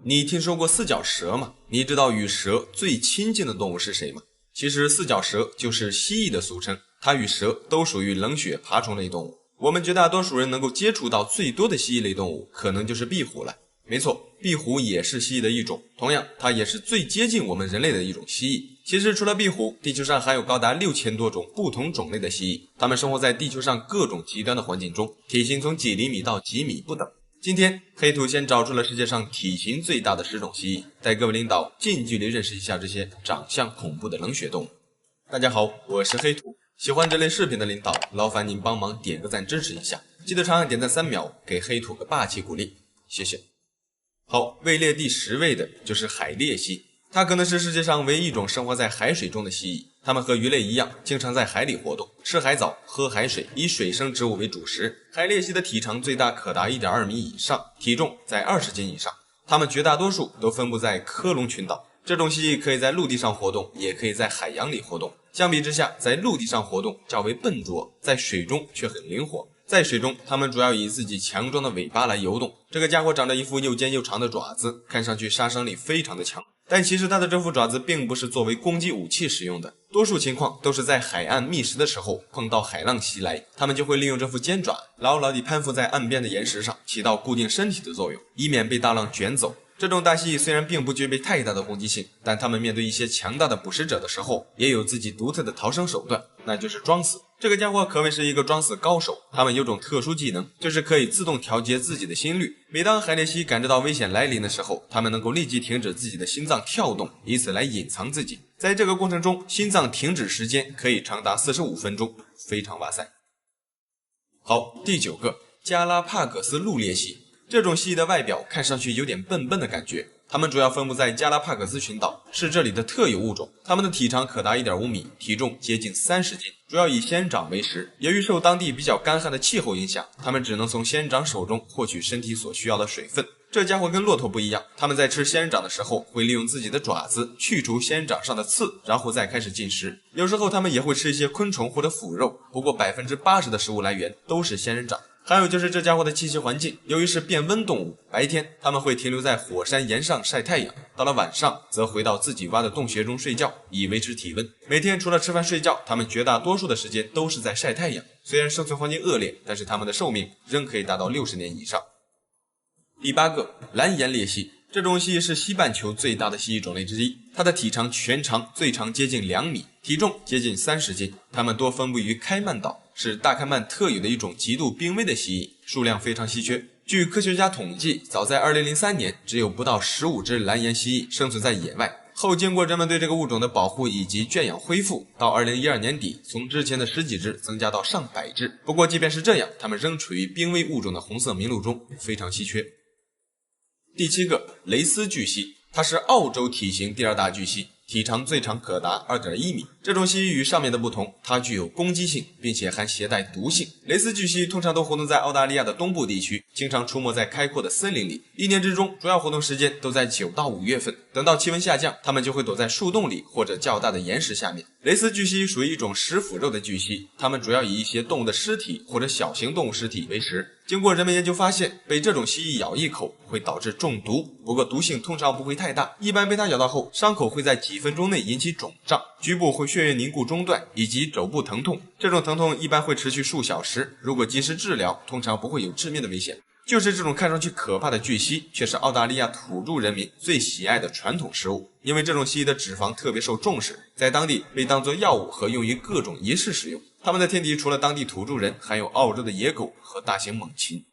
你听说过四脚蛇吗？你知道与蛇最亲近的动物是谁吗？其实四脚蛇就是蜥蜴的俗称，它与蛇都属于冷血爬虫类动物。我们绝大多数人能够接触到最多的蜥蜴类动物，可能就是壁虎了。没错，壁虎也是蜥蜴的一种，同样它也是最接近我们人类的一种蜥蜴。其实除了壁虎，地球上还有高达6000多种不同种类的蜥蜴，它们生活在地球上各种极端的环境中，体型从几厘米到几米不等。今天黑土先找出了世界上体型最大的10种蜥蜴，带各位领导近距离认识一下这些长相恐怖的冷血动物。大家好，我是黑土，喜欢这类视频的领导，劳烦您帮忙点个赞支持一下，记得长按点赞3秒，给黑土个霸气鼓励，谢谢。好，位列第10位的就是海鬣蜥，它可能是世界上唯一一种生活在海水中的蜥蜴。它们和鱼类一样，经常在海里活动，吃海藻，喝海水，以水生植物为主食。海鬣蜥的体长最大可达 1.2 米以上，体重在20斤以上。它们绝大多数都分布在科隆群岛。这种蜥蜴可以在陆地上活动，也可以在海洋里活动。相比之下，在陆地上活动较为笨拙，在水中却很灵活。在水中，它们主要以自己强壮的尾巴来游动。这个家伙长着一副又尖又长的爪子，看上去杀伤力非常的强。但其实它的这副爪子并不是作为攻击武器使用的，多数情况都是在海岸觅食的时候碰到海浪袭来，它们就会利用这副尖爪牢牢地攀附在岸边的岩石上，起到固定身体的作用，以免被大浪卷走。这种大蜥蜴虽然并不具备太大的攻击性，但它们面对一些强大的捕食者的时候，也有自己独特的逃生手段，那就是装死。这个家伙可谓是一个装死高手，他们有种特殊技能，就是可以自动调节自己的心率。每当海鬣蜥感知到危险来临的时候，他们能够立即停止自己的心脏跳动，以此来隐藏自己。在这个过程中，心脏停止时间可以长达45分钟，非常哇塞。好，第9个，加拉帕戈斯陆鬣蜥。这种蜥蜴的外表看上去有点笨笨的感觉，它们主要分布在加拉帕戈斯群岛，是这里的特有物种。它们的体长可达 1.5 米，体重接近30斤，主要以仙长为食。由于受当地比较干旱的气候影响，它们只能从仙长手中获取身体所需要的水分。这家伙跟骆驼不一样，它们在吃仙长的时候会利用自己的爪子去除仙长上的刺，然后再开始进食。有时候它们也会吃一些昆虫或者腐肉，不过 80% 的食物来源都是仙人掌。还有就是这家伙的栖息环境，由于是变温动物，白天它们会停留在火山岩上晒太阳，到了晚上则回到自己挖的洞穴中睡觉，以维持体温。每天除了吃饭睡觉，它们绝大多数的时间都是在晒太阳。虽然生存环境恶劣，但是它们的寿命仍可以达到60年以上。第8个，蓝岩鬣蜥。这种蜥蜴是西半球最大的蜥蜴种类之一，它的体长全长最长接近2米，体重接近30斤。它们多分布于开曼岛，是大开曼特有的一种极度濒危的蜥蜴，数量非常稀缺。据科学家统计，早在2003年，只有不到15只蓝岩蜥蜴生存在野外。后经过人们对这个物种的保护以及圈养恢复，到2012年底，从之前的10几只增加到上百只。不过即便是这样，它们仍处于濒危物种的红色名录中，非常稀缺。第7个，雷斯巨蜥，它是澳洲体型第2大巨蜥，体长最长可达 2.1 米。这种蜥蜴与上面的不同，它具有攻击性，并且还携带毒性。雷斯巨蜥通常都活动在澳大利亚的东部地区，经常出没在开阔的森林里，一年之中主要活动时间都在9到5月份。等到气温下降，它们就会躲在树洞里或者较大的岩石下面。雷斯巨蜥属于一种食腐肉的巨蜥，它们主要以一些动物的尸体或者小型动物尸体为食。经过人们研究发现，被这种蜥蜴咬一口会导致中毒，不过毒性通常不会太大，一般被它咬到后，伤口会在几分钟内引起肿胀，局部会血液凝固中断，以及肘部疼痛。这种疼痛一般会持续数小时，如果及时治疗，通常不会有致命的危险。就是这种看上去可怕的巨蜥，却是澳大利亚土著人民最喜爱的传统食物，因为这种蜥蜴的脂肪特别受重视，在当地被当作药物和用于各种仪式使用。它们的天敌除了当地土著人，还有澳洲的野狗和大型猛禽。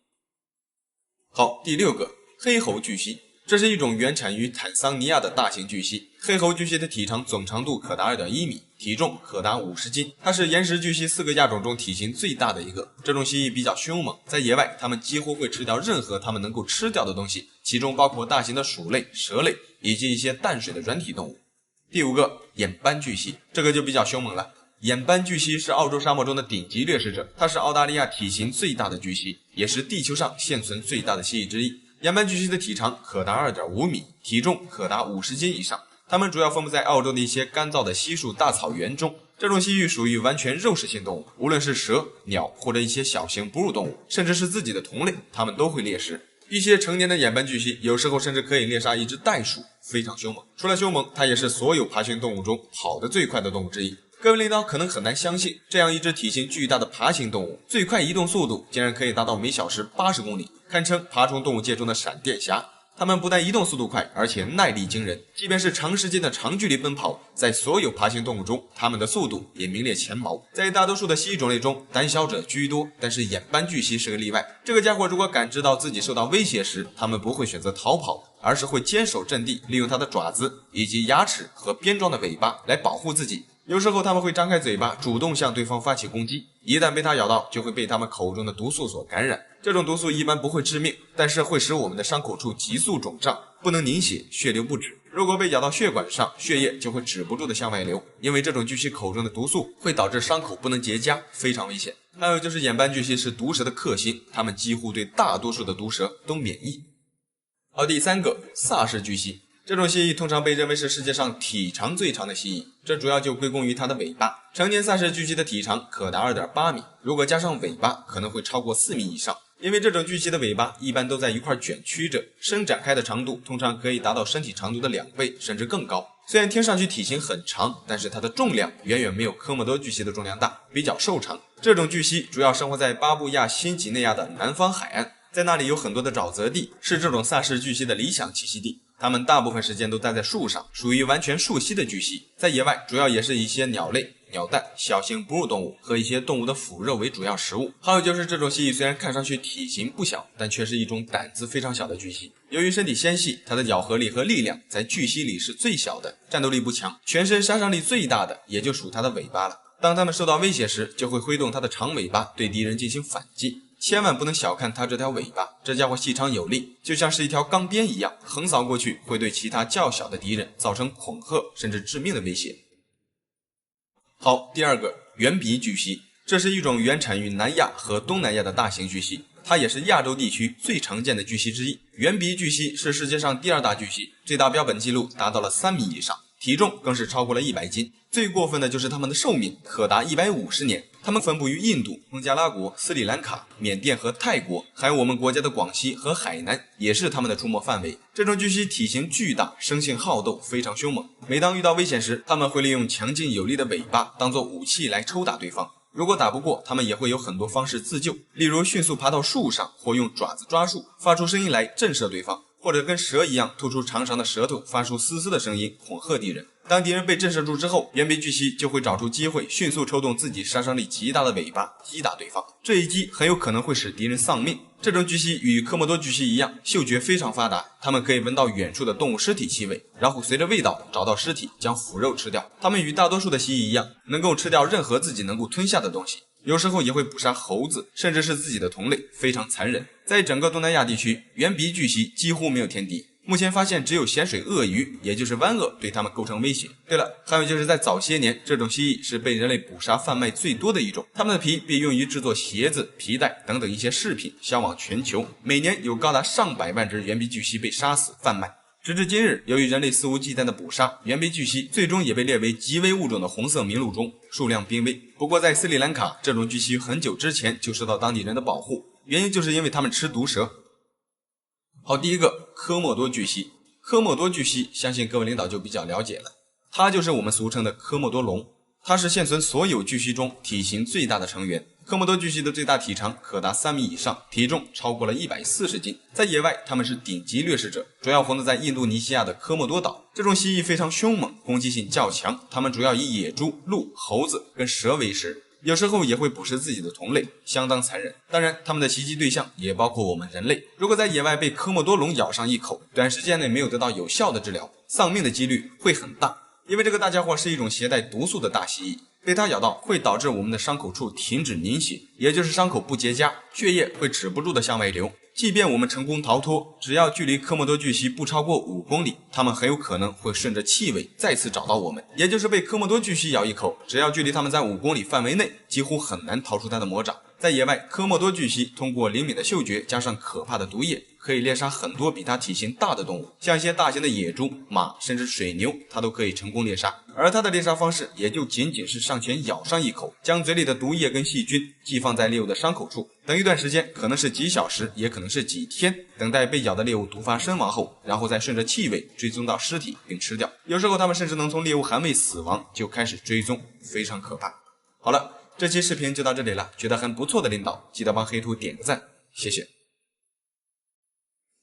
好，第6个，黑喉巨蜥。这是一种原产于坦桑尼亚的大型巨蜥，黑喉巨蜥的体长总长度可达 2.1 米，体重可达50斤。它是岩石巨蜥4个亚种中体型最大的一个。这种蜥蜴比较凶猛，在野外它们几乎会吃掉任何它们能够吃掉的东西，其中包括大型的鼠类、蛇类以及一些淡水的软体动物。第5个，眼斑巨蜥，这个就比较凶猛了。眼斑巨蜥是澳洲沙漠中的顶级掠食者，它是澳大利亚体型最大的巨蜥，也是地球上现存最大的蜥蜴之一。眼斑巨蜥的体长可达 2.5 米，体重可达50斤以上。它们主要分布在澳洲的一些干燥的稀树大草原中。这种蜥蜴属于完全肉食性动物，无论是蛇、鸟或者一些小型哺乳动物，甚至是自己的同类，它们都会猎食。一些成年的眼斑巨蜥有时候甚至可以猎杀一只袋鼠，非常凶猛。除了凶猛，它也是所有爬行动物中跑得最快的动物之一。各位领导可能很难相信，这样一只体型巨大的爬行动物，最快移动速度竟然可以达到每小时80公里，堪称爬虫动物界中的闪电侠。它们不但移动速度快，而且耐力惊人，即便是长时间的长距离奔跑，在所有爬行动物中，它们的速度也名列前茅。在大多数的蜥蜴种类中，胆小者居多，但是眼斑巨蜥是个例外。这个家伙如果感知到自己受到威胁时，它们不会选择逃跑，而是会坚守阵地，利用它的爪子以及牙齿和鞭状的尾巴来保护自己。有时候它们会张开嘴巴，主动向对方发起攻击。一旦被它咬到，就会被它们口中的毒素所感染。这种毒素一般不会致命，但是会使我们的伤口处急速肿胀，不能凝血，血流不止。如果被咬到血管上，血液就会止不住的向外流。因为这种巨蜥口中的毒素会导致伤口不能结痂，非常危险。还有就是眼斑巨蜥是毒蛇的克星，它们几乎对大多数的毒蛇都免疫。好，第三个，萨氏巨蜥。这种蜥蜴通常被认为是世界上体长最长的蜥蜴，这主要就归功于它的尾巴。成年萨氏巨蜥的体长可达 2.8 米，如果加上尾巴，可能会超过4米以上。因为这种巨蜥的尾巴一般都在一块卷曲着，伸展开的长度通常可以达到身体长度的2倍，甚至更高。虽然听上去体型很长，但是它的重量远远没有科莫多巨蜥的重量大，比较瘦长。这种巨蜥主要生活在巴布亚新几内亚的南方海岸，在那里有很多的沼泽地，是这种萨氏巨蜥的理想栖息地。它们大部分时间都待在树上，属于完全树栖的巨蜥。在野外主要也是一些鸟类、鸟蛋、小型哺乳动物和一些动物的腐肉为主要食物。还有就是这种蜥蜴虽然看上去体型不小，但却是一种胆子非常小的巨蜥。由于身体纤细，它的咬合力和力量在巨蜥里是最小的，战斗力不强，全身杀伤力最大的也就属它的尾巴了。当它们受到威胁时，就会挥动它的长尾巴对敌人进行反击。千万不能小看它这条尾巴，这家伙细长有力，就像是一条钢鞭一样，横扫过去会对其他较小的敌人造成恐吓甚至致命的威胁。好，第二个，圆鼻巨蜥，这是一种原产于南亚和东南亚的大型巨蜥，它也是亚洲地区最常见的巨蜥之一。圆鼻巨蜥是世界上第2大巨蜥，最大标本记录达到了3米以上，体重更是超过了100斤。最过分的就是它们的寿命可达150年。它们分布于印度、孟加拉国、斯里兰卡、缅甸和泰国，还有我们国家的广西和海南也是它们的出没范围。这种巨蜥体型巨大，生性好斗，非常凶猛。每当遇到危险时，它们会利用强劲有力的尾巴当作武器来抽打对方。如果打不过，它们也会有很多方式自救，例如迅速爬到树上，或用爪子抓树，发出声音来震慑对方，或者跟蛇一样吐出长长的舌头，发出嘶嘶的声音恐吓敌人。当敌人被震慑住之后，圆鼻巨蜥就会找出机会，迅速抽动自己杀伤力极大的尾巴击打对方。这一击很有可能会使敌人丧命。这种巨蜥与科莫多巨蜥一样，嗅觉非常发达，它们可以闻到远处的动物尸体气味，然后随着味道找到尸体，将腐肉吃掉。它们与大多数的蜥蜴一样，能够吃掉任何自己能够吞下的东西。有时候也会捕杀猴子，甚至是自己的同类，非常残忍。在整个东南亚地区，圆鼻巨蜥几乎没有天敌。目前发现只有咸水鳄鱼，也就是湾鳄，对它们构成威胁。对了，还有就是在早些年，这种蜥蜴是被人类捕杀贩卖最多的一种，它们的皮被用于制作鞋子、皮带等等一些饰品，销往全球。每年有高达上百万只圆鼻巨蜥被杀死贩卖。直至今日，由于人类肆无忌惮的捕杀，圆鼻巨蜥最终也被列为极危物种的红色名录中，数量濒危。不过在斯里兰卡，这种巨蜥很久之前就受到当地人的保护，原因就是因为它们吃毒蛇。好，第一个，科莫多巨蜥。科莫多巨蜥相信各位领导就比较了解了，它就是我们俗称的科莫多龙，它是现存所有巨蜥中体型最大的成员。科莫多巨蜥的最大体长可达3米以上，体重超过了140斤。在野外，它们是顶级掠食者，主要活动在印度尼西亚的科莫多岛。这种蜥蜴非常凶猛，攻击性较强，它们主要以野猪、鹿、猴子跟蛇为食。有时候也会捕食自己的同类，相当残忍。当然，它们的袭击对象也包括我们人类。如果在野外被科莫多龙咬上一口，短时间内没有得到有效的治疗，丧命的几率会很大。因为这个大家伙是一种携带毒素的大蜥蜴，被它咬到会导致我们的伤口处停止凝血，也就是伤口不结痂，血液会止不住的向外流。即便我们成功逃脱，只要距离科莫多巨蜥不超过5公里，它们很有可能会顺着气味再次找到我们。也就是被科莫多巨蜥咬一口，只要距离它们在5公里范围内，几乎很难逃出它的魔掌。在野外，科莫多巨蜥通过灵敏的嗅觉加上可怕的毒液，可以猎杀很多比它体型大的动物，像一些大型的野猪、马，甚至水牛，它都可以成功猎杀。而它的猎杀方式也就仅仅是上前咬上一口，将嘴里的毒液跟细菌寄放在猎物的伤口处，等一段时间，可能是几小时，也可能是几天，等待被咬的猎物毒发身亡后，然后再顺着气味追踪到尸体并吃掉。有时候它们甚至能从猎物还未死亡就开始追踪，非常可怕。好了，这期视频就到这里了，觉得很不错的领导，记得帮黑兔点个赞，谢谢。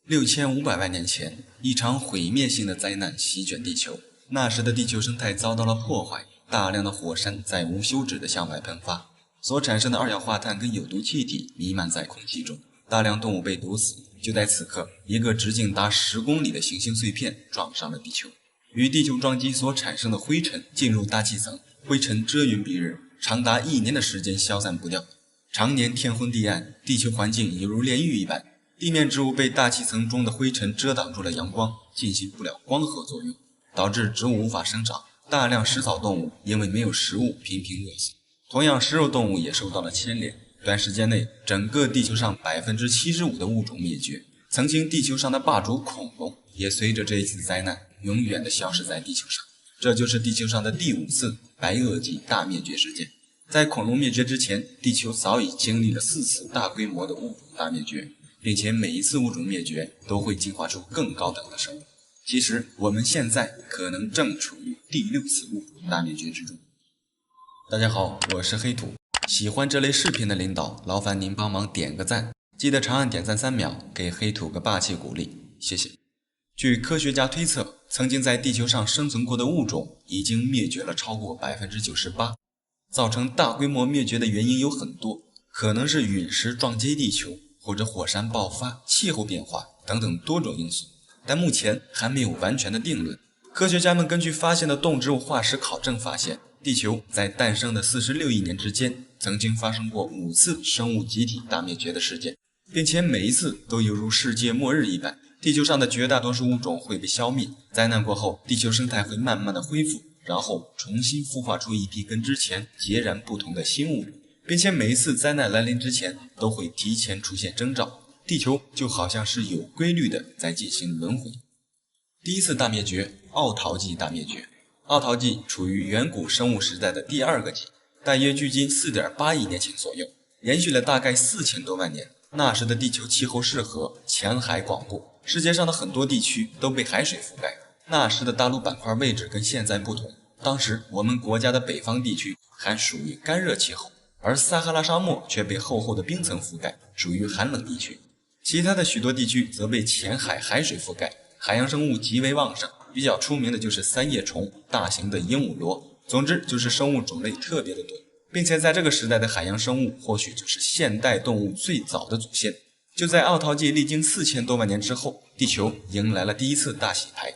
6500万年前，一场毁灭性的灾难席卷地球。那时的地球生态遭到了破坏，大量的火山在无休止地向外喷发，所产生的二氧化碳跟有毒气体弥漫在空气中，大量动物被毒死。就在此刻，一个直径达10公里的行星碎片撞上了地球，与地球撞击所产生的灰尘进入大气层，灰尘遮云蔽日，长达1年的时间消散不掉。常年天昏地暗，地球环境犹如炼狱一般，地面植物被大气层中的灰尘遮挡住了阳光，进行不了光合作用，导致植物无法生长。大量食草动物因为没有食物频频饿死，同样食肉动物也受到了牵连。短时间内，整个地球上75%的物种灭绝。曾经地球上的霸主恐龙也随着这一次灾难永远的消失在地球上。这就是地球上的第5次白垩纪大灭绝事件。在恐龙灭绝之前，地球早已经历了4次大规模的物种大灭绝，并且每一次物种灭绝都会进化出更高等的生物。其实我们现在可能正处于第6次物种大灭绝之中。大家好，我是黑土。喜欢这类视频的领导，劳烦您帮忙点个赞，记得长按点赞3秒，给黑土个霸气鼓励，谢谢。据科学家推测，曾经在地球上生存过的物种已经灭绝了超过 98%。造成大规模灭绝的原因有很多，可能是陨石撞击地球，或者火山爆发、气候变化等等多种因素，但目前还没有完全的定论。科学家们根据发现的动植物化石考证发现，地球在诞生的46亿年之间，曾经发生过5次生物集体大灭绝的事件，并且每一次都犹如世界末日一般，地球上的绝大多数物种会被消灭。灾难过后，地球生态会慢慢的恢复，然后重新孵化出一批跟之前截然不同的新物种，并且每一次灾难来临之前都会提前出现征兆。地球就好像是有规律的在进行轮回。第一次大灭绝，奥陶纪大灭绝。奥陶纪处于远古生物时代的第2个纪，大约距今 4.8 亿年前左右，延续了大概4000多万年。那时的地球气候适合，浅海广阔，世界上的很多地区都被海水覆盖。那时的大陆板块位置跟现在不同，当时我们国家的北方地区还属于干热气候，而撒哈拉沙漠却被厚厚的冰层覆盖，属于寒冷地区。其他的许多地区则被浅海海水覆盖，海洋生物极为旺盛，比较出名的就是三叶虫、大型的鹦鹉螺，总之就是生物种类特别的多，并且在这个时代的海洋生物或许就是现代动物最早的祖先。就在奥陶纪历经4000多万年之后，地球迎来了第一次大洗牌。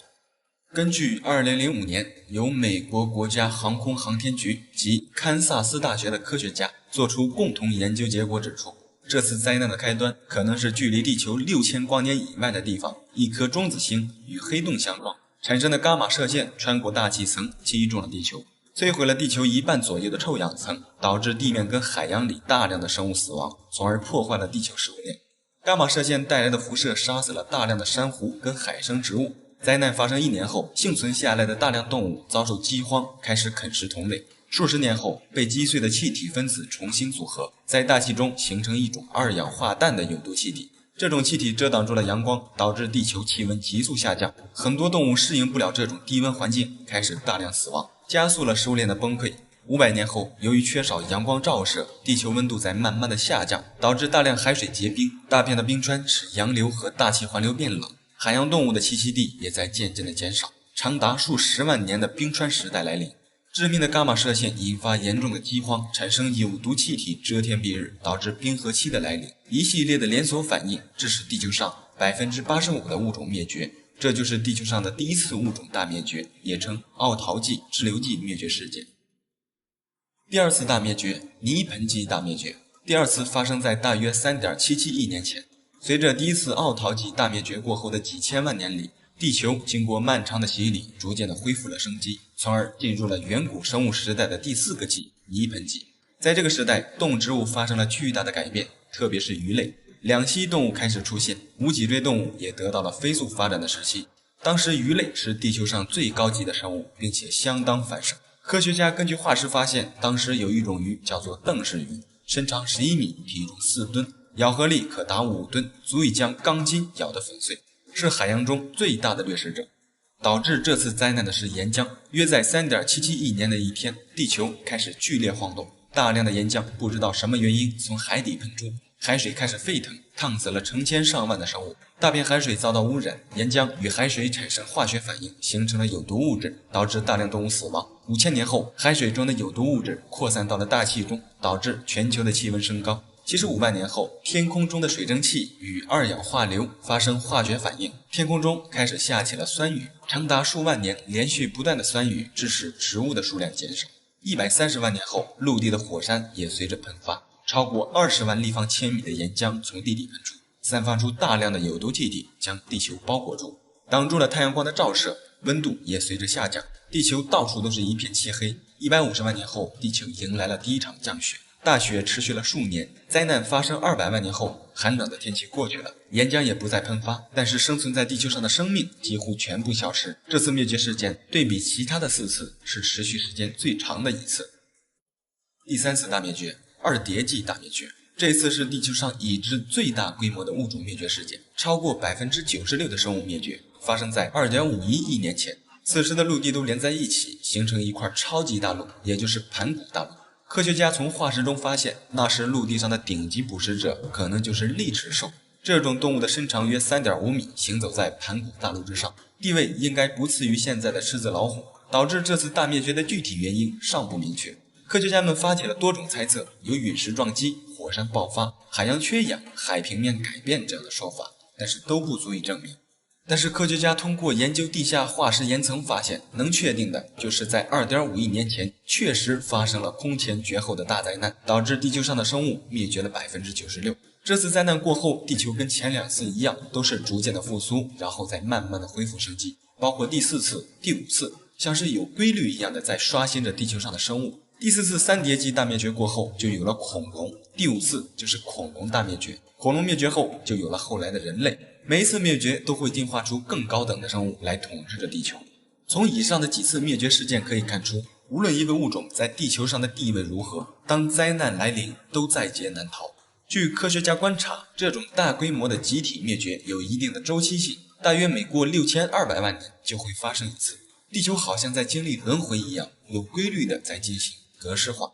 根据2005年由美国国家航空航天局及堪萨斯大学的科学家做出共同研究结果指出，这次灾难的开端可能是距离地球6000光年以外的地方，一颗中子星与黑洞相撞，产生的伽马射线穿过大气层击中了地球，摧毁了地球1半左右的臭氧层，导致地面跟海洋里大量的生物死亡，从而破坏了地球食物链。伽马射线带来的辐射杀死了大量的珊瑚跟海生植物。灾难发生1年后，幸存下来的大量动物遭受饥荒，开始啃食同类。数十年后，被击碎的气体分子重新组合，在大气中形成一种二氧化氮的有毒气体。这种气体遮挡住了阳光，导致地球气温急速下降。很多动物适应不了这种低温环境，开始大量死亡，加速了食物链的崩溃。500年后，由于缺少阳光照射，地球温度在慢慢的下降，导致大量海水结冰，大片的冰川使洋流和大气环流变冷。海洋动物的栖息地也在渐渐的减少，长达数十万年的冰川时代来临。致命的伽马射线引发严重的饥荒，产生有毒气体遮天蔽日，导致冰河期的来临。一系列的连锁反应致使地球上 85% 的物种灭绝，这就是地球上的第一次物种大灭绝，也称奥陶纪滞留纪灭绝事件。第二次大灭绝，泥盆纪大灭绝，第二次发生在大约 3.77 亿年前。随着第一次奥陶纪大灭绝过后的几千万年里，地球经过漫长的洗礼，逐渐的恢复了生机，从而进入了远古生物时代的第4个纪，泥盆纪。在这个时代，动植物发生了巨大的改变，特别是鱼类。两栖动物开始出现，无脊椎动物也得到了飞速发展的时期。当时鱼类是地球上最高级的生物，并且相当繁盛。科学家根据化石发现，当时有一种鱼叫做邓氏鱼，身长11米，体重4吨，咬合力可达5吨，足以将钢筋咬得粉碎，是海洋中最大的掠食者。导致这次灾难的是岩浆，约在3.77亿年的一天，地球开始剧烈晃动，大量的岩浆不知道什么原因从海底喷出，海水开始沸腾，烫死了成千上万的生物。大片海水遭到污染，岩浆与海水产生化学反应，形成了有毒物质，导致大量动物死亡。5000年后，海水中的有毒物质扩散到了大气中，导致全球的气温升高。75万年后，天空中的水蒸气与二氧化硫发生化学反应，天空中开始下起了酸雨，长达数万年连续不断的酸雨致使植物的数量减少。130万年后，陆地的火山也随着喷发，超过20万立方千米的岩浆从地底喷出，散发出大量的有毒气体，将地球包裹住，挡住了太阳光的照射，温度也随着下降，地球到处都是一片漆黑。150万年后，地球迎来了第一场降雪，大雪持续了数年，灾难发生200万年后，寒冷的天气过去了，岩浆也不再喷发，但是生存在地球上的生命几乎全部消失。这次灭绝事件对比其他的4次，是持续时间最长的一次。第3次大灭绝，二叠纪大灭绝。这次是地球上已知最大规模的物种灭绝事件，超过96%的生物灭绝，发生在2.51亿年前。此时的陆地都连在一起，形成一块超级大陆，也就是盘古大陆。科学家从化石中发现，那时陆地上的顶级捕食者可能就是利齿兽。这种动物的身长约3.5米，行走在盘古大陆之上，地位应该不次于现在的狮子老虎。导致这次大灭绝的具体原因尚不明确。科学家们发起了多种猜测，有陨石撞击、火山爆发、海洋缺氧、海平面改变这样的说法，但是都不足以证明。但是科学家通过研究地下化石岩层发现，能确定的就是在2.5亿年前确实发生了空前绝后的大灾难，导致地球上的生物灭绝了96%。这次灾难过后，地球跟前2次一样，都是逐渐的复苏，然后再慢慢的恢复生机，包括第4次、第5次，像是有规律一样的在刷新着地球上的生物。第4次三叠纪大灭绝过后，就有了恐龙，第5次就是恐龙大灭绝，恐龙灭绝后就有了后来的人类。每一次灭绝都会进化出更高等的生物来统治着地球。从以上的几次灭绝事件可以看出，无论一个物种在地球上的地位如何，当灾难来临都在劫难逃。据科学家观察，这种大规模的集体灭绝有一定的周期性，大约每过6200万年就会发生一次。地球好像在经历轮回一样，有规律的在进行格式化。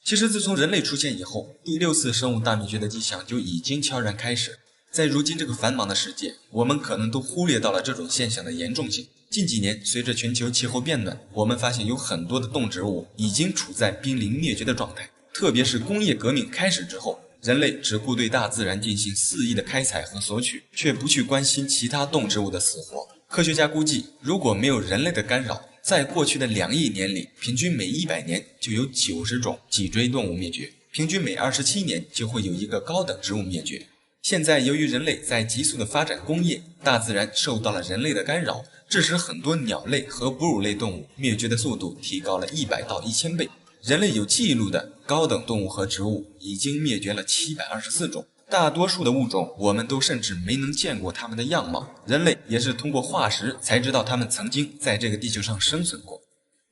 其实自从人类出现以后，第6次生物大灭绝的迹象就已经悄然开始。在如今这个繁忙的世界，我们可能都忽略到了这种现象的严重性。近几年，随着全球气候变暖，我们发现有很多的动植物已经处在濒临灭绝的状态。特别是工业革命开始之后，人类只顾对大自然进行肆意的开采和索取，却不去关心其他动植物的死活。科学家估计，如果没有人类的干扰，在过去的2亿年里，平均每100年就有90种脊椎动物灭绝，平均每27年就会有一个高等植物灭绝。现在由于人类在急速的发展工业，大自然受到了人类的干扰，致使很多鸟类和哺乳类动物灭绝的速度提高了100到1000倍。人类有记录的高等动物和植物已经灭绝了724种，大多数的物种我们都甚至没能见过它们的样貌，人类也是通过化石才知道它们曾经在这个地球上生存过。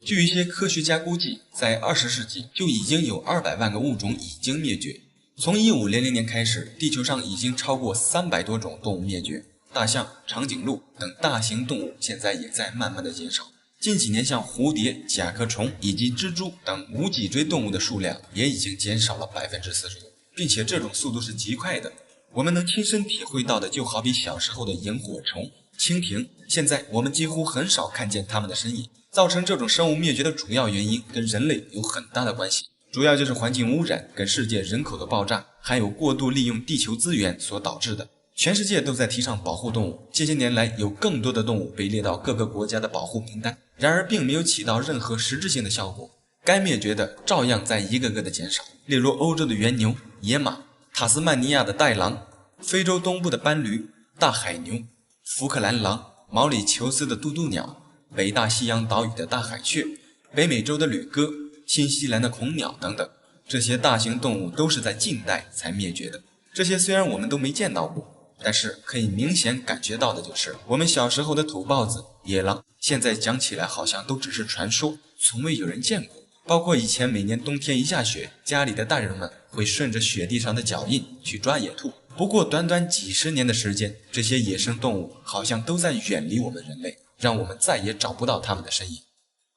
据一些科学家估计，在20世纪就已经有200万个物种已经灭绝。从1500年开始，地球上已经超过300多种动物灭绝，大象、长颈鹿等大型动物现在也在慢慢的减少。近几年，像蝴蝶、甲壳虫以及蜘蛛等无脊椎动物的数量也已经减少了45%，并且这种速度是极快的。我们能亲身体会到的，就好比小时候的萤火虫、蜻蜓，现在我们几乎很少看见它们的身影。造成这种生物灭绝的主要原因跟人类有很大的关系。主要就是环境污染跟世界人口的爆炸，还有过度利用地球资源所导致的。全世界都在提倡保护动物，近些年来有更多的动物被列到各个国家的保护名单，然而并没有起到任何实质性的效果，该灭绝的照样在一个个的减少。例如欧洲的原牛、野马、塔斯曼尼亚的袋狼、非洲东部的斑驴、大海牛、福克兰狼、毛里求斯的渡渡鸟、北大西洋岛屿的大海雀、北美洲的旅鸽、新西兰的恐鸟等等，这些大型动物都是在近代才灭绝的。这些虽然我们都没见到过，但是可以明显感觉到的就是，我们小时候的土豹子、野狼，现在讲起来好像都只是传说，从未有人见过。包括以前每年冬天一下雪，家里的大人们会顺着雪地上的脚印去抓野兔。不过短短几十年的时间，这些野生动物好像都在远离我们人类，让我们再也找不到它们的身影。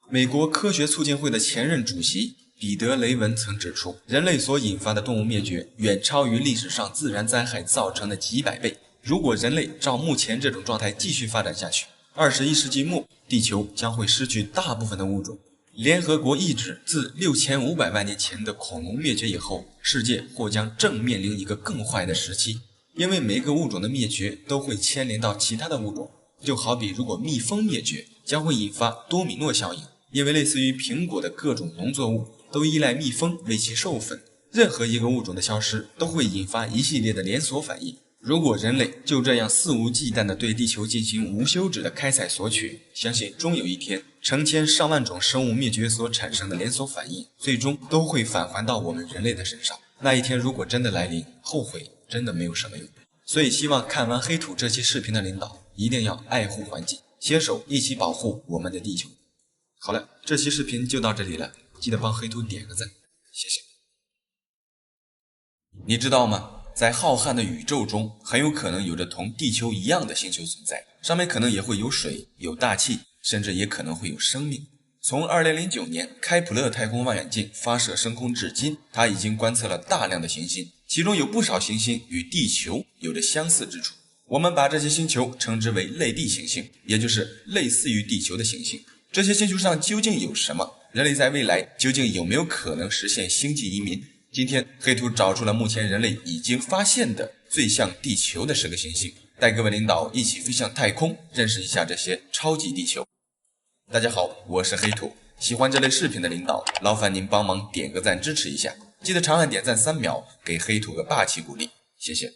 美国科学促进会的前任主席彼得·雷文曾指出，人类所引发的动物灭绝远超于历史上自然灾害造成的几百倍。如果人类照目前这种状态继续发展下去，21世纪末，地球将会失去大部分的物种。联合国意指，自6500万年前的恐龙灭绝以后，世界或将正面临一个更坏的时期，因为每个物种的灭绝都会牵连到其他的物种。就好比如果蜜蜂灭绝，将会引发多米诺效应，因为类似于苹果的各种农作物都依赖蜜蜂为其授粉，任何一个物种的消失都会引发一系列的连锁反应。如果人类就这样肆无忌惮地对地球进行无休止的开采索取，相信终有一天，成千上万种生物灭绝所产生的连锁反应，最终都会返还到我们人类的身上。那一天如果真的来临，后悔真的没有什么用。所以希望看完黑土这期视频的领导一定要爱护环境，携手一起保护我们的地球。好了，这期视频就到这里了，记得帮黑土点个赞，谢谢。你知道吗？在浩瀚的宇宙中，很有可能有着同地球一样的星球存在，上面可能也会有水、有大气，甚至也可能会有生命。从2009年开普勒太空望远镜发射升空至今，它已经观测了大量的行星，其中有不少行星与地球有着相似之处。我们把这些星球称之为类地行星，也就是类似于地球的行星。这些星球上究竟有什么？人类在未来究竟有没有可能实现星际移民？今天黑土找出了目前人类已经发现的最像地球的10个行星，带各位领导一起飞向太空，认识一下这些超级地球。大家好，我是黑土，喜欢这类视频的领导，劳烦您帮忙点个赞支持一下，记得长按点赞3秒，给黑土个霸气鼓励，谢谢。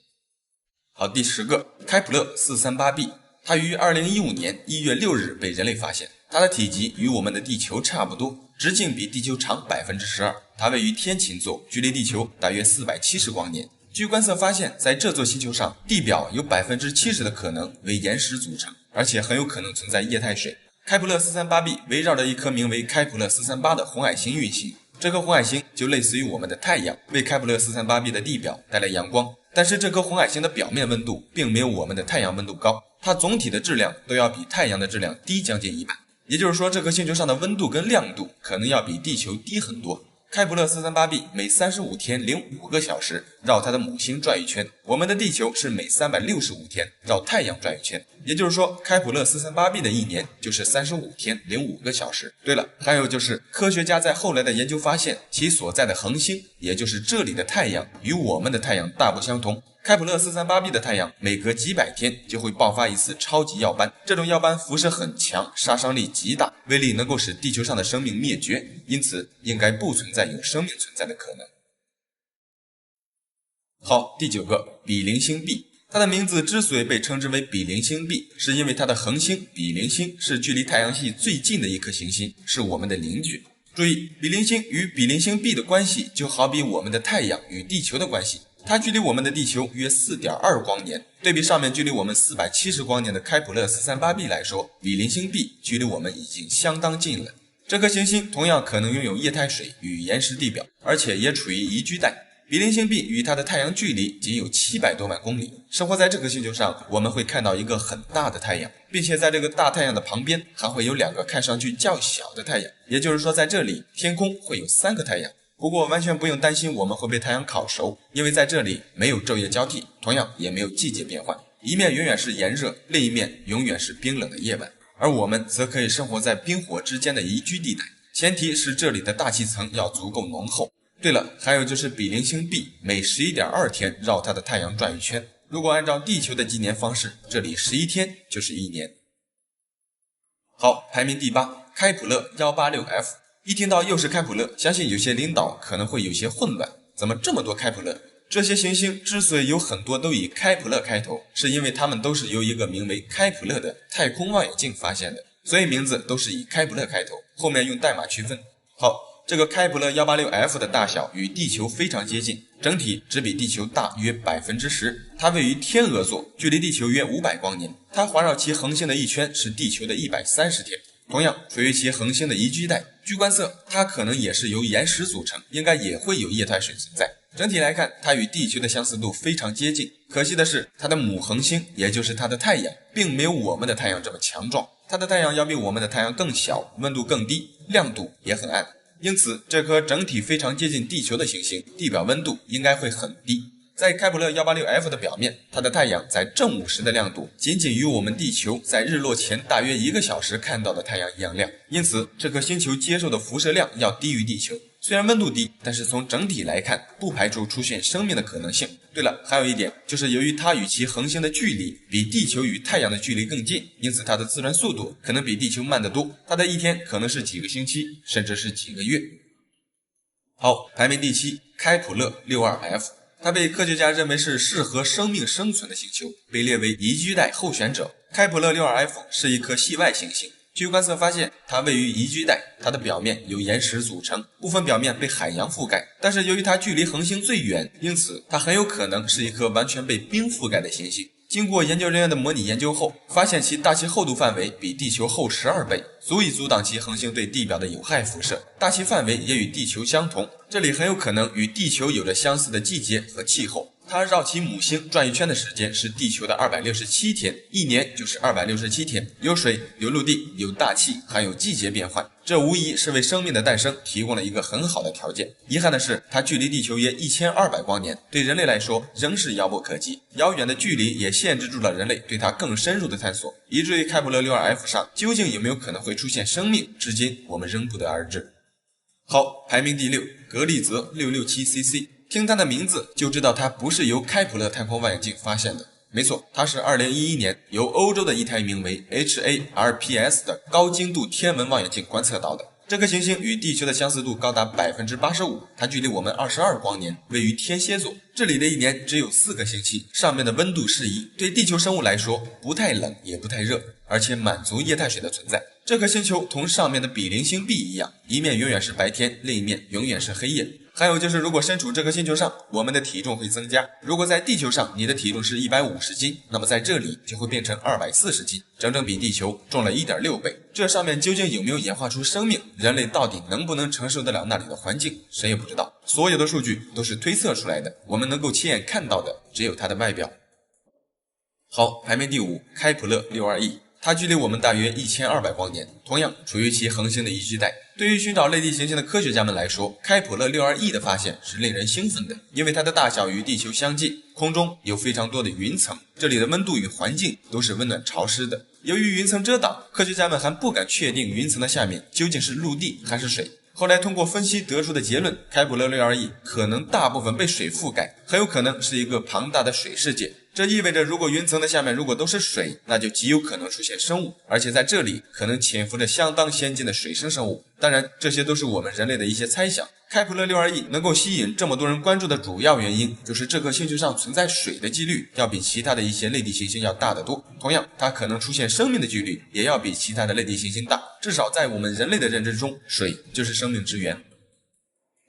好，第10个，开普勒 438b， 它于2015年1月6日被人类发现，它的体积与我们的地球差不多，直径比地球长 12%， 它位于天琴座，距离地球大约470光年。据观测发现，在这座星球上，地表有 70% 的可能为岩石组成，而且很有可能存在液态水。开普勒 438b 围绕着一颗名为开普勒438的红矮星运行，这颗红矮星就类似于我们的太阳，为开普勒 438b 的地表带来阳光。但是这颗红矮星的表面温度并没有我们的太阳温度高，它总体的质量都要比太阳的质量低将近1半。也就是说，这颗星球上的温度跟亮度可能要比地球低很多。开普勒 438b 每35天05个小时绕它的母星转一圈，我们的地球是每365天绕太阳转一圈。也就是说，开普勒 438b 的一年就是35天05个小时。对了，还有就是科学家在后来的研究发现，其所在的恒星，也就是这里的太阳，与我们的太阳大不相同。开普勒 438b 的太阳每隔几百天就会爆发一次超级耀斑，这种耀斑辐射很强，杀伤力极大，威力能够使地球上的生命灭绝，因此应该不存在有生命存在的可能。好，第9个，比邻星 B。 它的名字之所以被称之为比邻星 B， 是因为它的恒星比邻星是距离太阳系最近的一颗行星，是我们的邻居。注意，比邻星与比邻星 B 的关系就好比我们的太阳与地球的关系，它距离我们的地球约 4.2 光年，对比上面距离我们470光年的开普勒 438b 来说，比邻星 B 距离我们已经相当近了。这颗行星同样可能拥有液态水与岩石地表，而且也处于宜居带。比邻星 B 与它的太阳距离仅有700多万公里。生活在这颗星球上，我们会看到一个很大的太阳，并且在这个大太阳的旁边还会有2个看上去较小的太阳，也就是说在这里天空会有3个太阳。不过完全不用担心我们会被太阳烤熟，因为在这里没有昼夜交替，同样也没有季节变换，一面永远是炎热，另一面永远是冰冷的夜晚，而我们则可以生活在冰火之间的宜居地带，前提是这里的大气层要足够浓厚。对了，还有就是比邻星 B 每 11.2 天绕它的太阳转一圈，如果按照地球的纪年方式，这里11天就是1年。好，排名第8，开普勒 186f。 一听到又是开普勒，相信有些领导可能会有些混乱，怎么这么多开普勒？这些行星之所以有很多都以开普勒开头，是因为它们都是由一个名为开普勒的太空望远镜发现的，所以名字都是以开普勒开头，后面用代码区分。好，这个开普勒 186f 的大小与地球非常接近，整体只比地球大约 10%。它位于天鹅座，距离地球约500光年。它环绕其恒星的一圈是地球的130天。同样处于其恒星的宜居带，据观测，它可能也是由岩石组成，应该也会有液态水存在。整体来看，它与地球的相似度非常接近。可惜的是，它的母恒星，也就是它的太阳，并没有我们的太阳这么强壮。它的太阳要比我们的太阳更小，温度更低，亮度也很暗。因此，这颗整体非常接近地球的行星，地表温度应该会很低。在开普勒 186f 的表面，它的太阳在正午时的亮度仅仅与我们地球在日落前大约1个小时看到的太阳一样亮，因此这颗星球接受的辐射量要低于地球。虽然温度低，但是从整体来看，不排除出现生命的可能性。对了，还有一点，就是由于它与其恒星的距离比地球与太阳的距离更近，因此它的自转速度可能比地球慢得多，它的一天可能是几个星期，甚至是几个月。好，排名第7，开普勒 62f。它被科学家认为是适合生命生存的星球，被列为宜居带候选者。开普勒 62f 是一颗系外行星，据观测发现，它位于宜居带，它的表面由岩石组成，部分表面被海洋覆盖。但是由于它距离恒星最远，因此它很有可能是一颗完全被冰覆盖的行星。经过研究人员的模拟研究后，发现其大气厚度范围比地球厚12倍，足以阻挡其恒星对地表的有害辐射。大气范围也与地球相同，这里很有可能与地球有着相似的季节和气候。它绕其母星转一圈的时间是地球的267天，一年就是267天。有水，有陆地，有大气，还有季节变换，这无疑是为生命的诞生提供了一个很好的条件。遗憾的是，它距离地球约1200光年，对人类来说仍是遥不可及。遥远的距离也限制住了人类对它更深入的探索，以至于开普勒 62f 上究竟有没有可能会出现生命，至今我们仍不得而知。好，排名第6，格利泽 667cc。听它的名字就知道它不是由开普勒太空望远镜发现的。没错，它是2011年由欧洲的一台名为 HARPS 的高精度天文望远镜观测到的。这颗行星与地球的相似度高达 85%， 它距离我们22光年，位于天蝎座。这里的一年只有4个星期，上面的温度适宜，对地球生物来说不太冷也不太热，而且满足液态水的存在。这颗星球同上面的比邻星 B 一样，一面永远是白天，另一面永远是黑夜。还有就是，如果身处这颗星球上，我们的体重会增加。如果在地球上你的体重是150斤，那么在这里就会变成240斤，整整比地球重了 1.6 倍。这上面究竟有没有演化出生命，人类到底能不能承受得了那里的环境，谁也不知道。所有的数据都是推测出来的，我们能够亲眼看到的只有它的外表。好，排名第5，开普勒 62e。它距离我们大约1200光年，同样处于其恒星的宜居带。对于寻找类地行星的科学家们来说，开普勒 62e 的发现是令人兴奋的，因为它的大小与地球相近，空中有非常多的云层，这里的温度与环境都是温暖潮湿的。由于云层遮挡，科学家们还不敢确定云层的下面究竟是陆地还是水。后来通过分析得出的结论，开普勒 62e 可能大部分被水覆盖，很有可能是一个庞大的水世界。这意味着，如果云层的下面如果都是水，那就极有可能出现生物，而且在这里可能潜伏着相当先进的水生生物。当然，这些都是我们人类的一些猜想。开普勒 62e 能够吸引这么多人关注的主要原因，就是这颗星球上存在水的几率要比其他的一些类地行星要大得多。同样，它可能出现生命的几率也要比其他的类地行星大。至少在我们人类的认知中，水就是生命之源。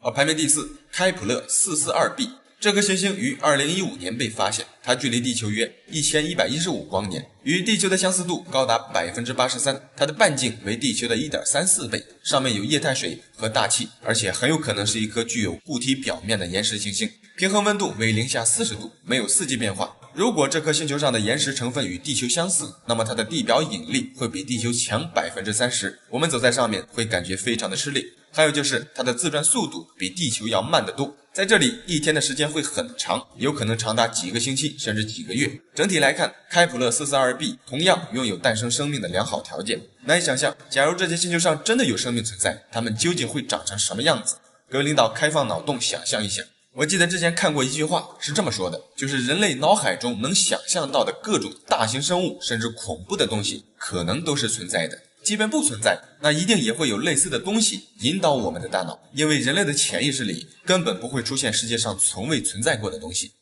好，排名第4，开普勒 442b。这颗行星于2015年被发现，它距离地球约1115光年，与地球的相似度高达 83%， 它的半径为地球的 1.34 倍，上面有液态水和大气，而且很有可能是一颗具有固体表面的岩石行星，平衡温度为0°C，没有四季变化。如果这颗星球上的岩石成分与地球相似，那么它的地表引力会比地球强 30%， 我们走在上面会感觉非常的吃力。还有就是它的自转速度比地球要慢得多，在这里一天的时间会很长，有可能长达几个星期甚至几个月。整体来看，开普勒 442b 同样拥有诞生生命的良好条件。难以想象，假如这些星球上真的有生命存在，它们究竟会长成什么样子？各位领导开放脑洞想象一下。我记得之前看过一句话是这么说的，就是人类脑海中能想象到的各种大型生物甚至恐怖的东西可能都是存在的，即便不存在，那一定也会有类似的东西引导我们的大脑，因为人类的潜意识里根本不会出现世界上从未存在过的东西。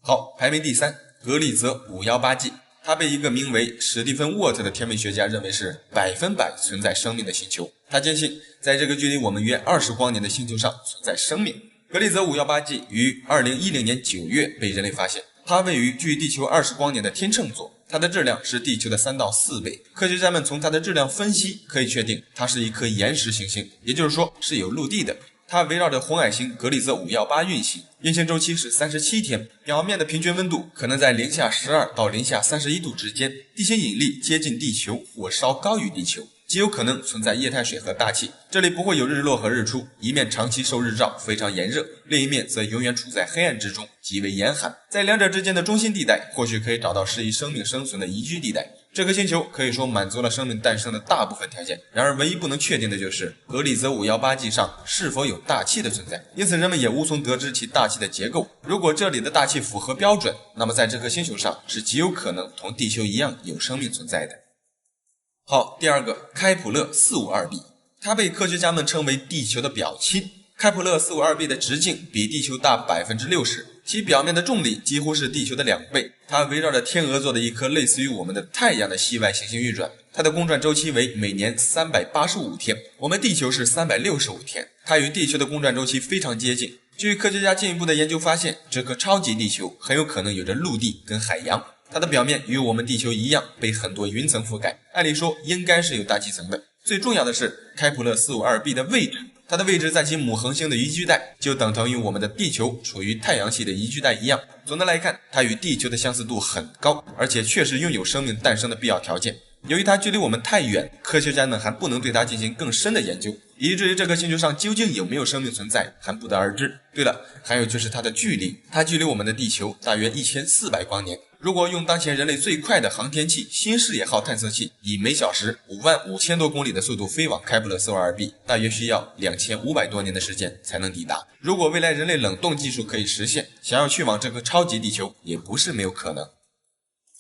好，排名第3，格利泽 518G。它被一个名为史蒂芬沃特的天文学家认为是100%存在生命的星球。他坚信，在这个距离我们约20光年的星球上存在生命。格里泽 518G 于2010年9月被人类发现，它位于距地球20光年的天秤座，它的质量是地球的3到4倍。科学家们从它的质量分析可以确定它是一颗岩石行星，也就是说是有陆地的。它围绕着红矮星格里泽518运行，运行周期是37天，表面的平均温度可能在-12到-31度之间，地心引力接近地球或稍高于地球，极有可能存在液态水和大气。这里不会有日落和日出，一面长期受日照，非常炎热，另一面则永远处在黑暗之中，极为严寒。在两者之间的中心地带，或许可以找到适宜生命生存的宜居地带。这颗星球可以说满足了生命诞生的大部分条件，然而唯一不能确定的就是格里泽 518G 上是否有大气的存在，因此人们也无从得知其大气的结构。如果这里的大气符合标准，那么在这颗星球上是极有可能同地球一样有生命存在的。好，第二个，开普勒 452b， 它被科学家们称为地球的表亲。开普勒 452b 的直径比地球大 60%， 其表面的重力几乎是地球的2倍。它围绕着天鹅座的一颗类似于我们的太阳的系外行星运转，它的公转周期为每年385天，我们地球是365天，它与地球的公转周期非常接近。据科学家进一步的研究发现，这颗超级地球很有可能有着陆地跟海洋，它的表面与我们地球一样被很多云层覆盖，按理说应该是有大气层的。最重要的是开普勒 452b 的位置，它的位置在其母恒星的宜居带，就等同于我们的地球处于太阳系的宜居带一样。总的来看，它与地球的相似度很高，而且确实拥有生命诞生的必要条件。由于它距离我们太远，科学家们还不能对它进行更深的研究，以至于这颗星球上究竟有没有生命存在还不得而知。对了，还有就是它的距离，它距离我们的地球大约1400光年。如果用当前人类最快的航天器新视野号探测器以每小时55000多公里的速度飞往开普勒 452b， 大约需要2500多年的时间才能抵达。如果未来人类冷冻技术可以实现，想要去往这个超级地球也不是没有可能。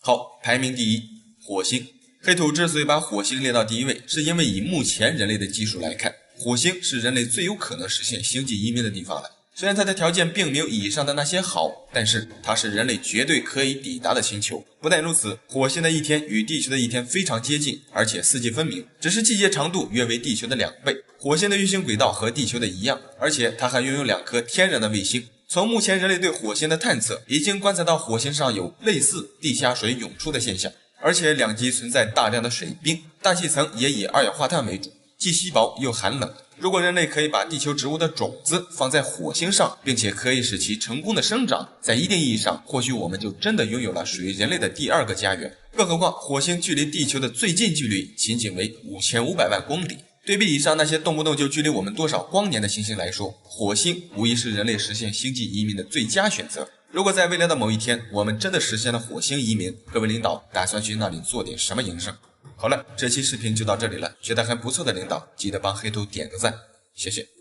好，排名第一，火星。黑土之所以把火星列到第一位，是因为以目前人类的技术来看，火星是人类最有可能实现星际移民的地方了。虽然它的条件并没有以上的那些好，但是它是人类绝对可以抵达的星球。不但如此，火星的一天与地球的一天非常接近，而且四季分明，只是季节长度约为地球的2倍。火星的运行轨道和地球的一样，而且它还拥有2颗天然的卫星。从目前人类对火星的探测，已经观测到火星上有类似地下水涌出的现象，而且两极存在大量的水冰，大气层也以二氧化碳为主，既稀薄又寒冷。如果人类可以把地球植物的种子放在火星上，并且可以使其成功的生长，在一定意义上，或许我们就真的拥有了属于人类的第二个家园。更何况，火星距离地球的最近距离仅仅为5500万公里。对比以上那些动不动就距离我们多少光年的行星来说，火星无疑是人类实现星际移民的最佳选择。如果在未来的某一天，我们真的实现了火星移民，各位领导打算去那里做点什么营生？好了，这期视频就到这里了，觉得还不错的领导，记得帮黑兔点个赞，谢谢。